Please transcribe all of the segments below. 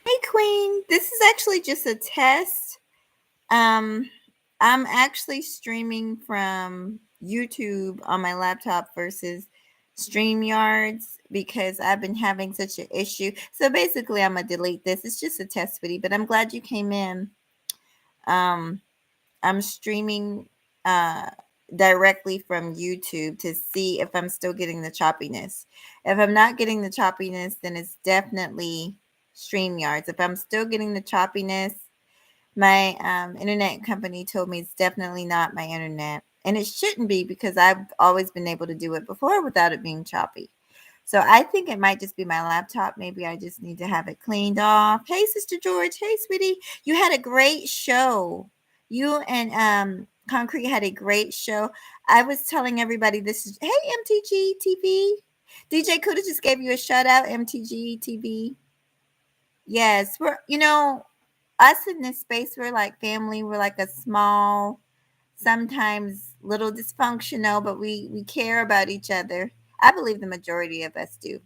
Hey, Queen. This is actually just a test. Um, I'm actually streaming from YouTube on my laptop versus StreamYards because I've been having such an issue. So basically, I'm gonna delete this. It's just a test video, but I'm glad you came in. Um, I'm streaming uh, directly from YouTube to see if I'm still getting the choppiness. If I'm not getting the choppiness, then it's definitely StreamYards. If I'm still getting the choppiness, my internet company told me it's definitely not my internet. And it shouldn't be because I've always been able to do it before without it being choppy. So I think it might just be my laptop. Maybe I just need to have it cleaned off. Hey, Sister George. Hey, sweetie. You had a great show. You and Concrete had a great show. I was telling everybody this is, hey, MTG TV. DJ Kuda just gave you a shout out, MTG TV. Yes, us in this space, we're like family. We're like a small, sometimes little dysfunctional, but we care about each other. I believe the majority of us do,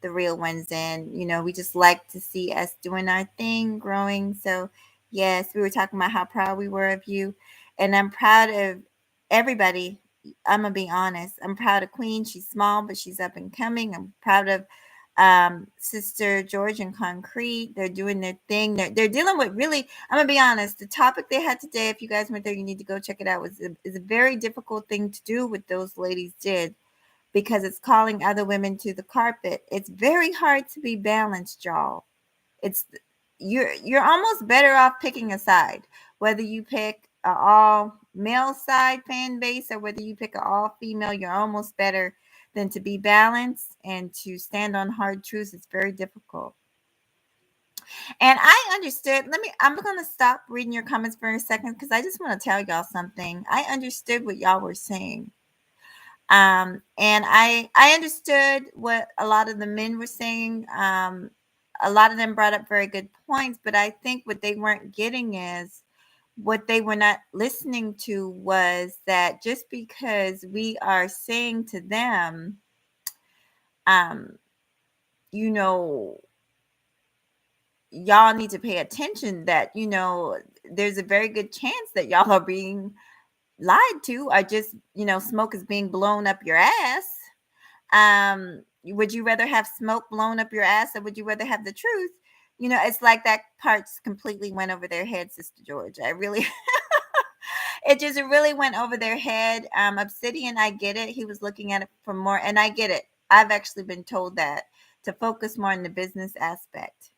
the real ones, and we just like to see us doing our thing, growing. So yes, we were talking about how proud we were of you, and I'm proud of everybody. I'm gonna be honest. I'm proud of Queen. She's small, but she's up and coming. I'm proud of Sister George and Concrete. They're doing their thing. They're dealing with, really, I'm gonna be honest, the topic they had today, if you guys went there, you need to go check it out, is a very difficult thing to do, what those ladies did, because it's calling other women to the carpet. It's very hard to be balanced, y'all. It's you're almost better off picking a side, whether you pick a all male side fan base or whether you pick an all female. You're almost better than to be balanced and to stand on hard truths. It's very difficult. And I understood. I'm going to stop reading your comments for a second because I just want to tell y'all something. I understood what y'all were saying. And I understood what a lot of the men were saying. A lot of them brought up very good points, but I think what they weren't getting is, what they were not listening to was that just because we are saying to them, um, you know, y'all need to pay attention, that there's a very good chance that y'all are being lied to, or just smoke is being blown up your ass. Would you rather have smoke blown up your ass, or would you rather have the truth? It's like that part's completely went over their head, Sister George. I really it just really went over their head. Obsidian, I get it. He was looking at it for more, and I get it. I've actually been told that to focus more on the business aspect.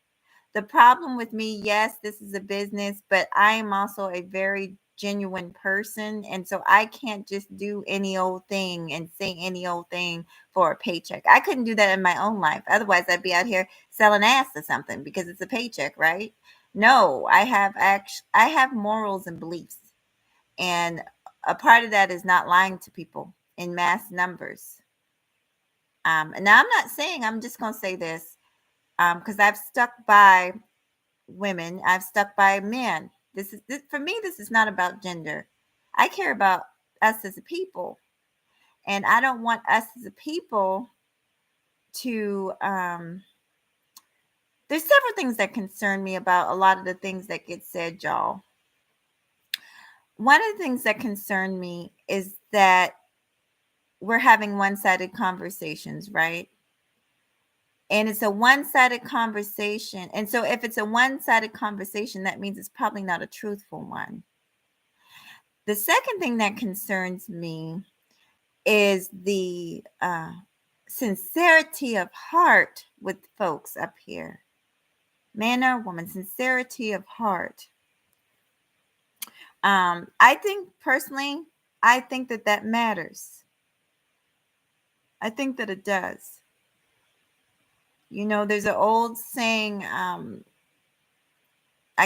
The problem with me, yes, this is a business, but I am also a very genuine person. And so I can't just do any old thing and say any old thing for a paycheck. I couldn't do that in my own life. Otherwise, I'd be out here selling ass or something because it's a paycheck, right? No, I have morals and beliefs. And a part of that is not lying to people in mass numbers. And now I'm not saying, I'm just going to say this, because I've stuck by women, I've stuck by men. This for me, this is not about gender. I care about us as a people, and I don't want us as a people to. There's several things that concern me about a lot of the things that get said, y'all. One of the things that concern me is that we're having one-sided conversations, right? And it's a one-sided conversation, and so if it's a one-sided conversation, that means it's probably not a truthful one. The second thing that concerns me is the sincerity of heart with folks up here. Man or woman, sincerity of heart. I think personally, I think that matters. I think that it does. There's an old saying, I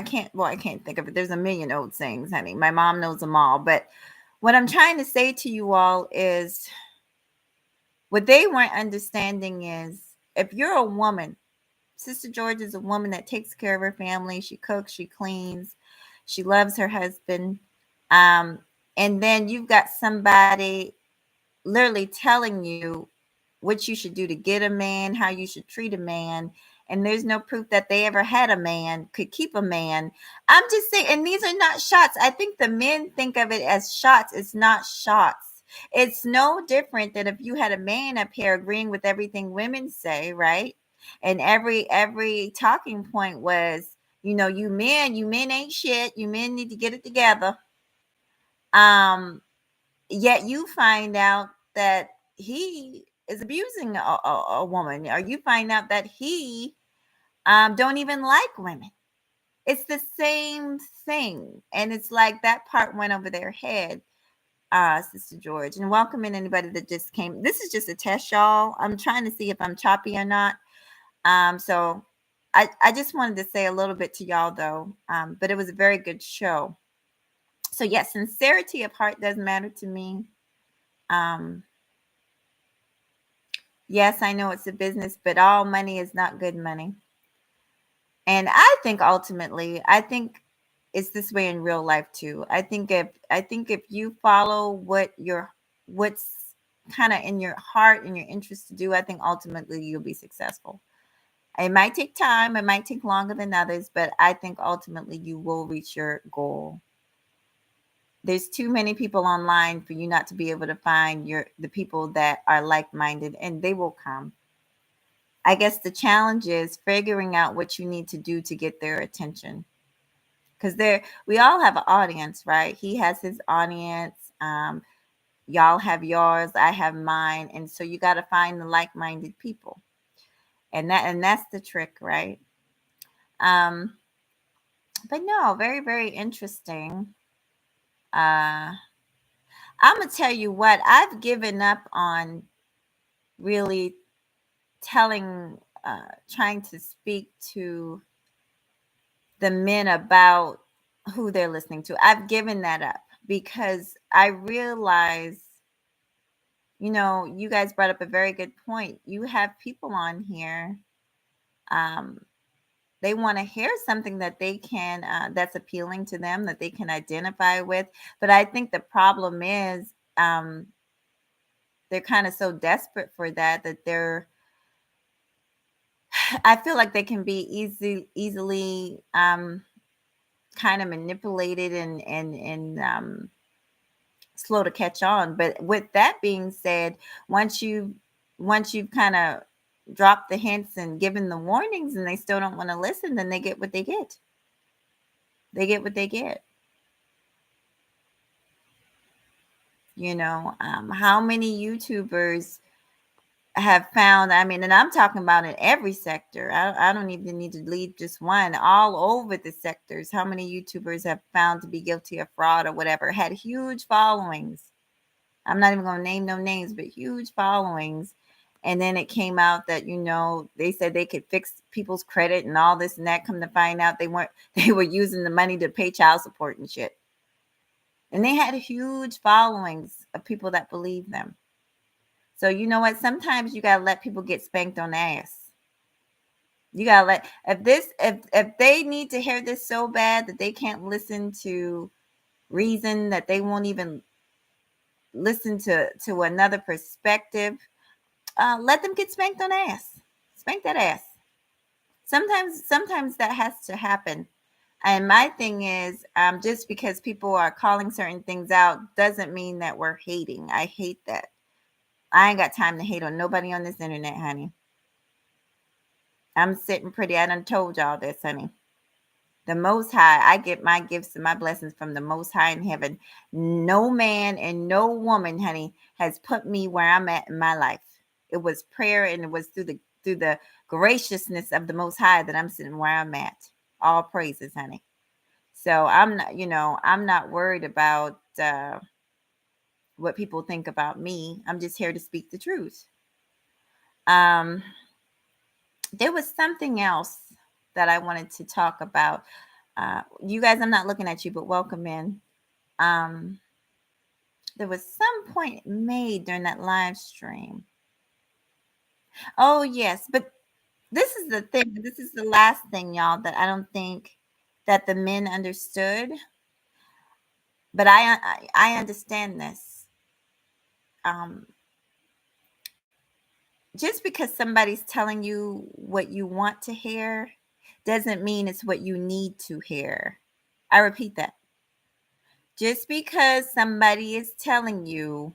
can't think of it. There's a million old sayings, honey. My mom knows them all. But what I'm trying to say to you all is, what they weren't understanding is, if you're a woman, Sister George is a woman that takes care of her family. She cooks, she cleans, she loves her husband. Um, and then you've got somebody literally telling you what you should do to get a man, how you should treat a man. and there's no proof that they ever had a man, could keep a man. I'm just saying, and these are not shots. I think the men think of it as shots. It's not shots. It's no different than if you had a man up here agreeing with everything women say, right? And every talking point was, you men ain't shit. You men need to get it together. Um, Yet you find out that he is abusing a woman, or you find out that he don't even like women. It's the same thing, and it's like that part went over their head, Sister George. And welcome in anybody that just came. This is just a test, y'all. I'm trying to see if I'm choppy or not. So I just wanted to say a little bit to y'all though, but it was a very good show. So yes, sincerity of heart does matter to me. Um, Yes, I know it's a business, but all money is not good money. And I think it's this way in real life too. I think if you follow what's kind of in your heart and your interest to do, I think ultimately you'll be successful. It might take time, it might take longer than others, but I think ultimately you will reach your goal. There's too many people online for you not to be able to find the people that are like-minded, and they will come. I guess the challenge is figuring out what you need to do to get their attention. Because we all have an audience, right? He has his audience. Y'all have yours. I have mine. And so you got to find the like-minded people. And that's the trick, right? Um, but no, very, very interesting. Uh, I'm gonna tell you what, I've given up on really trying to speak to the men about who they're listening to. I've given that up because I realize, you guys brought up a very good point. You have people on here, um, they want to hear something that they can, that's appealing to them, that they can identify with. But I think the problem is, they're kind of so desperate for that I feel like they can be easily, kind of manipulated and slow to catch on. But with that being said, once you once you've kind of dropped the hints and given the warnings, and they still don't want to listen, then they get what they get. They get what they get. How many YouTubers have found, I mean, and I'm talking about in every sector. I don't even need to leave just one, all over the sectors. How many YouTubers have found to be guilty of fraud or whatever, had huge followings. I'm not even going to name no names, but huge followings. And then it came out that, they said they could fix people's credit and all this and that. Come to find out they were using the money to pay child support and shit. And they had huge followings of people that believe them. So you know what? Sometimes you gotta let people get spanked on the ass. You gotta if they need to hear this so bad that they can't listen to reason, that they won't even listen to another perspective, let them get spanked on the ass. Spank that ass. Sometimes that has to happen. And my thing is, just because people are calling certain things out doesn't mean that we're hating. I hate that. I ain't got time to hate on nobody on this internet, honey. I'm sitting pretty. I done told y'all this, honey. The Most High, I get my gifts and my blessings from the Most High in heaven. No man and no woman, honey, has put me where I'm at in my life. It was prayer, and it was through the graciousness of the Most High that I'm sitting where I'm at. All praises, honey. So I'm not worried about what people think about me. I'm just here to speak the truth. Um, there was something else that I wanted to talk about. You guys, I'm not looking at you, but welcome in. Um, there was some point made during that live stream. Oh, yes. But this is the thing. This is the last thing, y'all, that I don't think that the men understood. But I understand this. Um, just because somebody's telling you what you want to hear doesn't mean it's what you need to hear. I repeat that. Just because somebody is telling you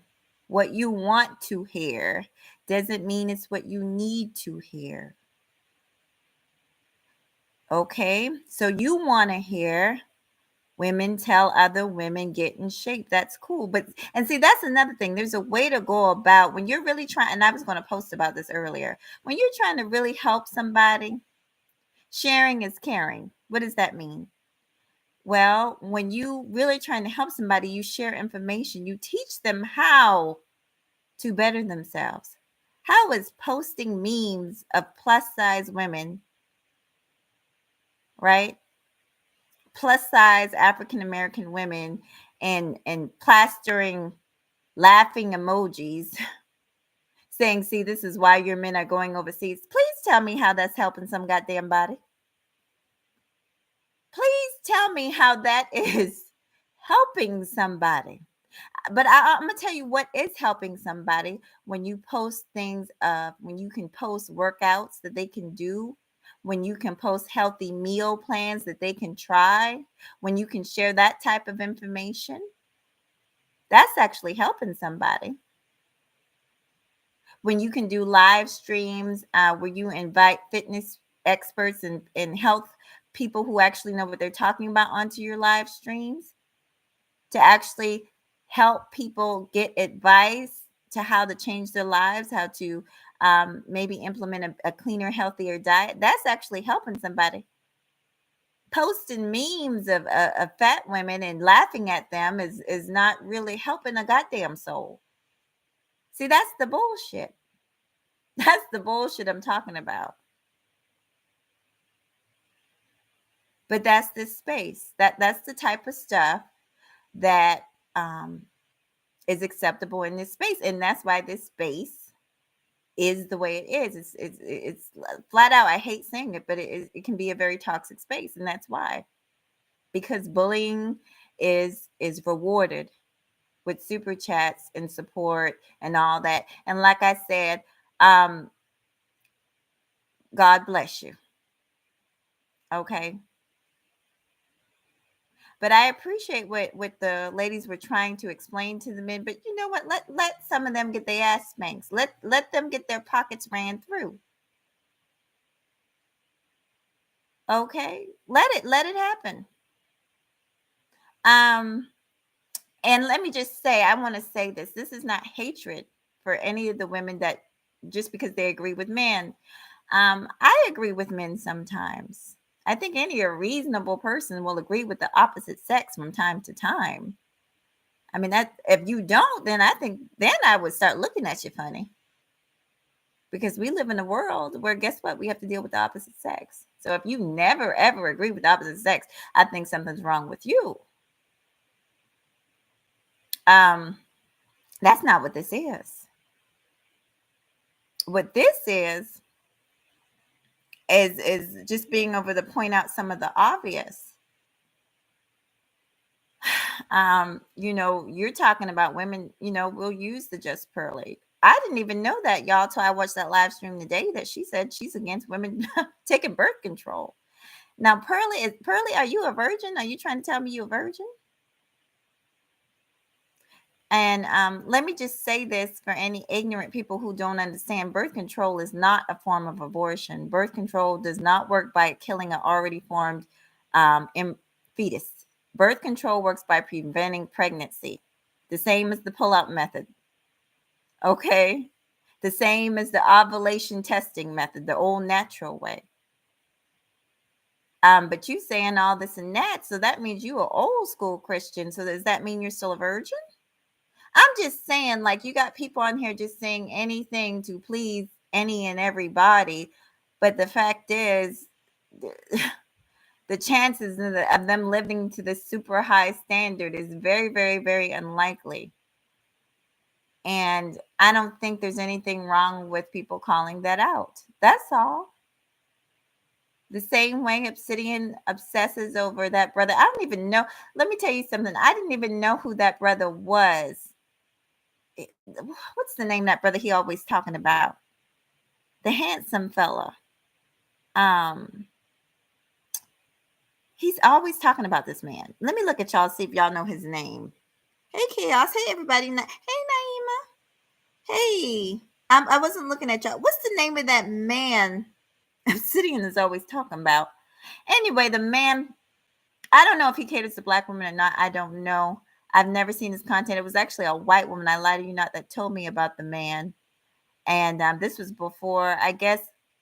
what you want to hear doesn't mean it's what you need to hear. Okay? So you want to hear women tell other women get in shape. That's cool. But and see, that's another thing. There's a way to go about when you're really trying, and I was going to post about this earlier. When you're trying to really help somebody, sharing is caring. What does that mean? Well, when you really trying to help somebody, you share information. You teach them how to better themselves. How is posting memes of plus size women, right? Plus size African American women and plastering laughing emojis saying, see, this is why your men are going overseas. Please tell me how that's helping some goddamn body. Please tell me how that is helping somebody. But I'm gonna tell you what is helping somebody when you post things when you can post workouts that they can do, when you can post healthy meal plans that they can try, when you can share that type of information. That's actually helping somebody. When you can do live streams where you invite fitness experts and health people who actually know what they're talking about onto your live streams to actually help people get advice to how to change their lives, how to maybe implement a cleaner, healthier diet. That's actually helping somebody. Posting memes of fat women and laughing at them is not really helping a goddamn soul. See, that's the bullshit. That's the bullshit I'm talking about. But that's this space. That's the type of stuff that is acceptable in this space, and that's why this space is the way it is. It's flat out. I hate saying it, but it can be a very toxic space, and that's why. Because bullying is rewarded with super chats and support and all that. And like I said, God bless you. Okay. But I appreciate what the ladies were trying to explain to the men. But you know what? Let some of them get their ass spanked. Let them get their pockets ran through. Okay, let it happen. Um, and let me just say, I want to say this. This is not hatred for any of the women that just because they agree with men. I agree with men sometimes. I think any reasonable person will agree with the opposite sex from time to time. I mean, that if you don't, then I think then I would start looking at you funny because we live in a world where guess what? We have to deal with the opposite sex. So if you never ever agree with the opposite sex, I think something's wrong with you. Um, that's not what this is. What this is just being able to point out some of the obvious. You're talking about women, will use the Just Pearly. I didn't even know that, y'all, till I watched that live stream today that she said she's against women taking birth control. Now, Pearly, are you a virgin? Are you trying to tell me you're a virgin? And let me just say this for any ignorant people who don't understand birth control is not a form of abortion. Birth control does not work by killing an already formed fetus. Birth control works by preventing pregnancy, the same as the pull-out method. Okay? The same as the ovulation testing method, the old natural way. But you saying all this and that, so that means you are old school Christian. So does that mean you're still a virgin? I'm just saying, like, you got people on here just saying anything to please any and everybody. But the fact is, the chances of them living to this super high standard is very, very, very unlikely. And I don't think there's anything wrong with people calling that out. That's all. The same way Obsidian obsesses over that brother. I don't even know. Let me tell you something. I didn't even know who that brother was. What's the name of that brother he always talking about? the handsome fella. Um, he's always talking about this man. Let me look at y'all, see if y'all know his name. Hey, Chaos. Hey, everybody. Hey, Naima. Hey. I wasn't looking at y'all. What's the name of that man Obsidian is always talking about? Anyway, the man, I don't know if he caters to black women or not. I don't know. I've never seen his content. It was actually a white woman, I lie to you not, that told me about the man. And this was before, I guess,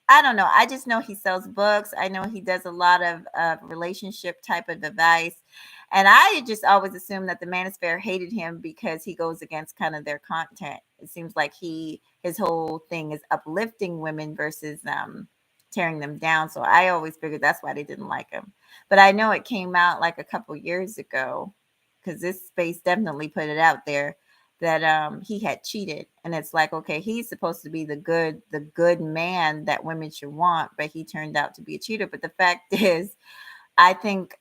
I don't know. I just know he sells books. I know he does a lot of relationship type of advice. And I just always assumed that the Manosphere hated him because he goes against kind of their content. It seems like his whole thing is uplifting women versus tearing them down. So I always figured that's why they didn't like him. But I know it came out like a couple years ago, because this space definitely put it out there that he had cheated. And it's like, okay, he's supposed to be the good man that women should want, but he turned out to be a cheater. But the fact is, I think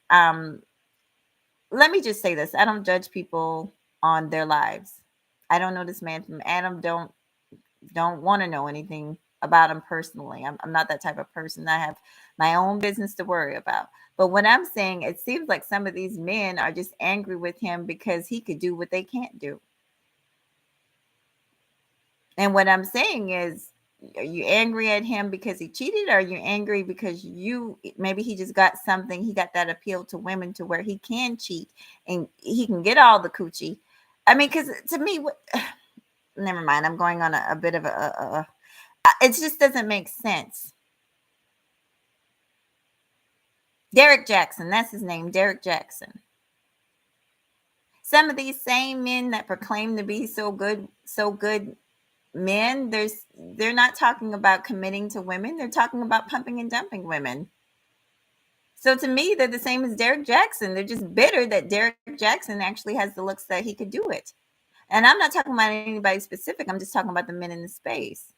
let me just say this. I don't judge people on their lives. I don't know this man from Adam. Don't want to know anything about him personally. I'm not that type of person. I have my own business to worry about. But what I'm saying, it seems like some of these men are just angry with him because he could do what they can't do. And what I'm saying is, are you angry at him because he cheated? Or are you angry because maybe he just got something, he got that appeal to women to where he can cheat and he can get all the coochie? I mean, because to me, never mind, I'm going on a bit of it just doesn't make sense. Derek Jackson, that's his name, Derek Jackson. Some of these same men that proclaim to be so good men, they're not talking about committing to women. They're talking about pumping and dumping women. So to me, they're the same as Derek Jackson. They're just bitter that Derek Jackson actually has the looks that he could do it. And I'm not talking about anybody specific. I'm just talking about the men in the space.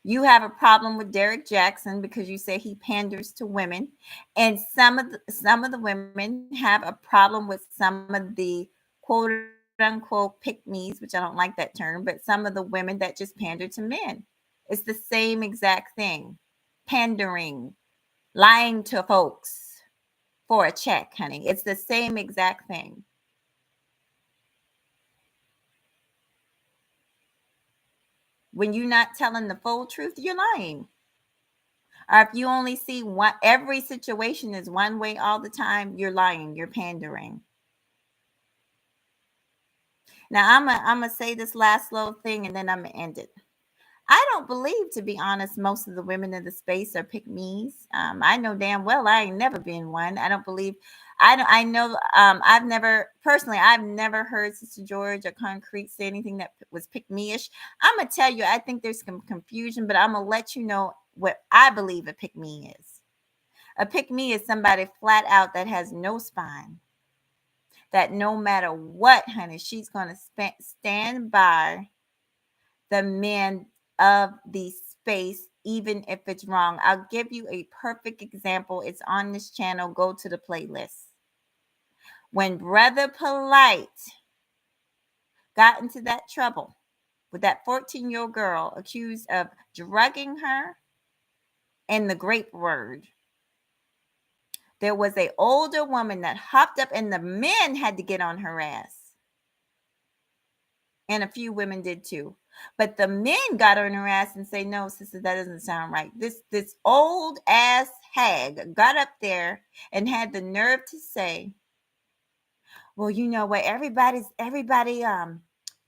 You have a problem with Derek Jackson because you say he panders to women, and some of the women have a problem with some of the quote unquote pick me's, which I don't like that term, but some of the women that just pander to men. It's the same exact thing. Pandering, lying to folks for a check, honey. It's the same exact thing. When you're not telling the full truth, you're lying. Or if you only see every situation is one way all the time, you're lying, you're pandering. Now I'm gonna say this last little thing and then I'm gonna end it. I don't believe, to be honest, most of the women in the space are pick me's. I know damn well I ain't never been one. I don't believe. I know. I've never heard Sister George or Concrete say anything that was pick me-ish. I'm gonna tell you. I think there's some confusion, but I'm gonna let you know what I believe a pick me is. A pick me is somebody flat out that has no spine. That no matter what, honey, she's gonna stand by the men of the space, even if it's wrong. I'll give you a perfect example. It's on this channel. Go to the playlist. When Brother Polite got into that trouble with that 14-year-old girl accused of drugging her in the grape word, there was an older woman that hopped up and the men had to get on her ass. And a few women did too. But the men got on her ass and say, no, sister, that doesn't sound right. This old ass hag got up there and had the nerve to say, well, you know what? Everybody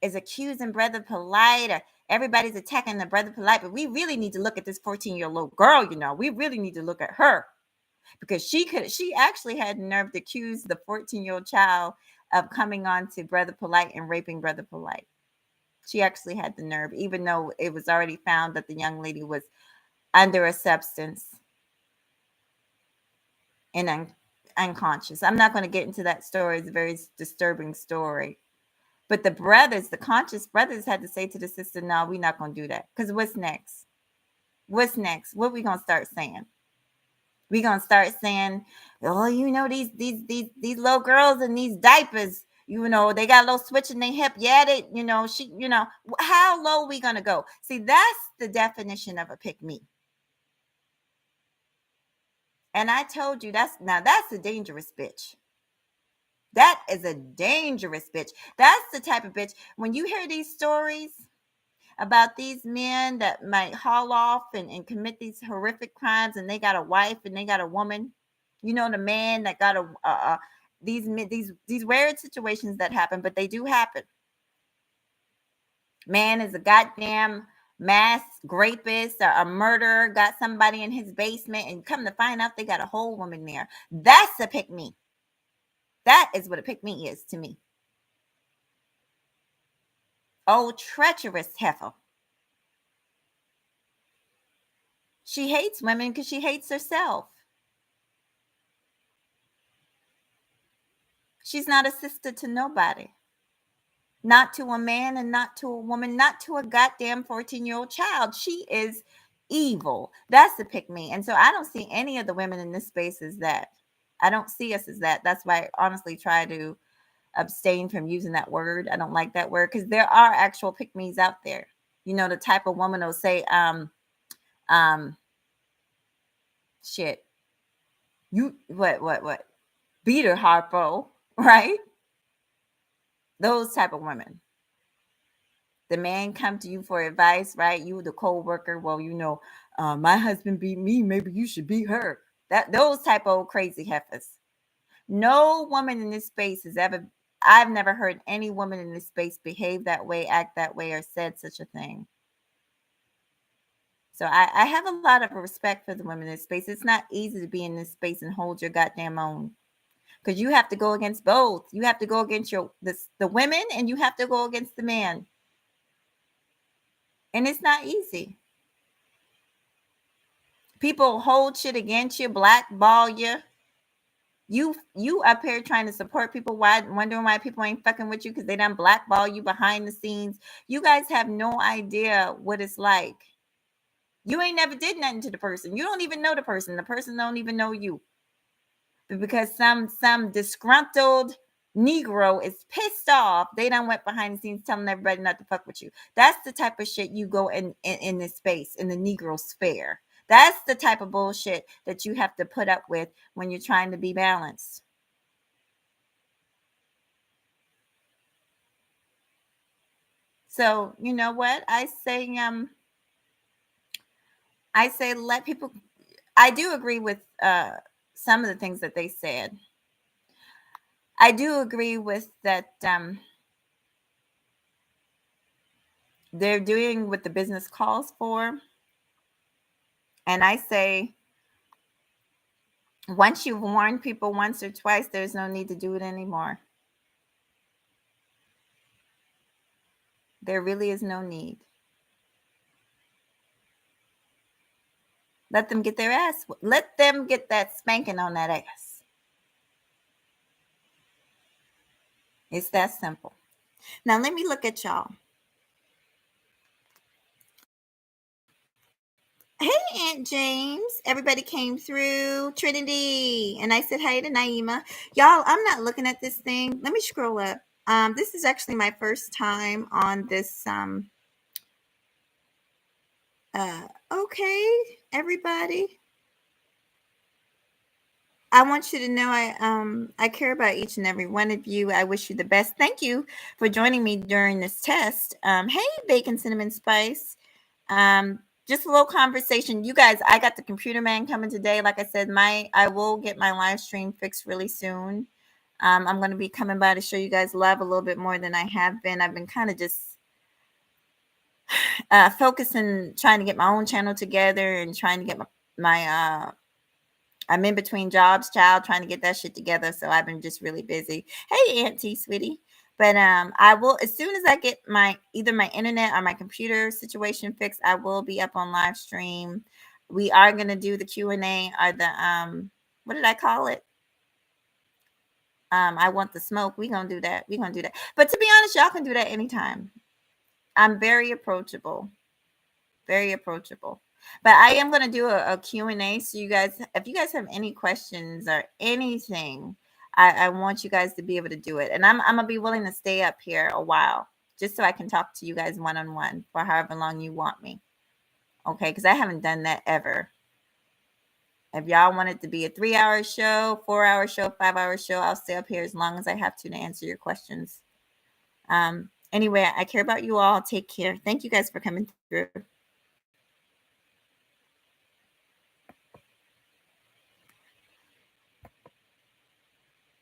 is accusing Brother Polite, or everybody's attacking the Brother Polite, but we really need to look at this 14-year-old girl, we really need to look at her. Because she actually had nerve to accuse the 14-year-old child of coming on to Brother Polite and raping Brother Polite. She actually had the nerve, even though it was already found that the young lady was under a substance and unconscious. I'm not going to get into that story. It's a very disturbing story. But the conscious brothers had to say to the sister, no, we're not going to do that. Because what's next? What's next? What are we going to start saying? We're going to start saying, oh, these little girls in these diapers, They got a little switch in their hip. Yeah, how low are we gonna go? See, that's the definition of a pick me. And I told you that's a dangerous bitch. That is a dangerous bitch. That's the type of bitch. When you hear these stories about these men that might haul off and commit these horrific crimes, and they got a wife and they got a woman, the man that got these weird situations that happen, but they do happen. Man is a goddamn mass rapist or a murderer, got somebody in his basement, and come to find out they got a whole woman there. That's a pick me. That is what a pick me is to me. Oh, treacherous heifer. She hates women because she hates herself. She's not a sister to nobody. Not to a man and not to a woman, not to a goddamn 14-year-old child. She is evil. That's the pick me. And so I don't see any of the women in this space as that. I don't see us as that. That's why I honestly try to abstain from using that word. I don't like that word because there are actual pick me's out there. The type of woman will say, shit, you what? Beat her, Harpo, right? Those type of women. The man come to you for advice, right? You the co-worker. Well, my husband beat me. Maybe you should beat her. Those type of crazy heifers. No woman in this space I've never heard any woman in this space behave that way, act that way, or said such a thing. So I have a lot of respect for the women in this space. It's not easy to be in this space and hold your goddamn own. Because you have to go against both. You have to go against the women, and you have to go against the man. And it's not easy. People hold shit against you, blackball you. You up here trying to support people, wondering why people ain't fucking with you because they done blackball you behind the scenes. You guys have no idea what it's like. You ain't never did nothing to the person. You don't even know the person. The person don't even know you. But because some disgruntled Negro is pissed off, they done went behind the scenes telling everybody not to fuck with you. That's the type of shit you go in this space, in the Negro sphere. That's the type of bullshit that you have to put up with when you're trying to be balanced. So, you know what? I say let people. I do agree with some of the things that they said. I do agree with that they're doing what the business calls for. And I say, once you've warned people once or twice, there's no need to do it anymore. There really is no need. Let them get their ass. Let them get that spanking on that ass. It's that simple. Now, let me look at y'all. Hey, Aunt James. Everybody came through. Trinity. And I said hi to Naima. Y'all, I'm not looking at this thing. Let me scroll up. This is actually my first time on this. Okay, everybody. I want you to know I care about each and every one of you. I wish you the best. Thank you for joining me during this test. Hey, Bacon Cinnamon Spice. Just a little conversation. You guys, I got the computer man coming today. Like I said, I will get my live stream fixed really soon. I'm going to be coming by to show you guys love a little bit more than I have been. I've been kind of just focusing, trying to get my own channel together and trying to get my I'm in between jobs, child, trying to get that shit together. So I've been just really busy. Hey, Auntie, sweetie. But I will, as soon as I get either my internet or my computer situation fixed, I will be up on live stream. We are gonna do the Q&A or the what did I call it? I want the smoke. We're gonna do that. But to be honest, y'all can do that anytime. I'm very approachable. Very approachable. But I am going to do a Q&A. So you guys, if you guys have any questions or anything, I want you guys to be able to do it. And I'm gonna be willing to stay up here a while just so I can talk to you guys one on one for however long you want me. Okay, because I haven't done that ever. If y'all want it to be a 3-hour show, 4-hour show, 5-hour show, I'll stay up here as long as I have to answer your questions. Anyway, I care about you all. Take care. Thank you guys for coming through.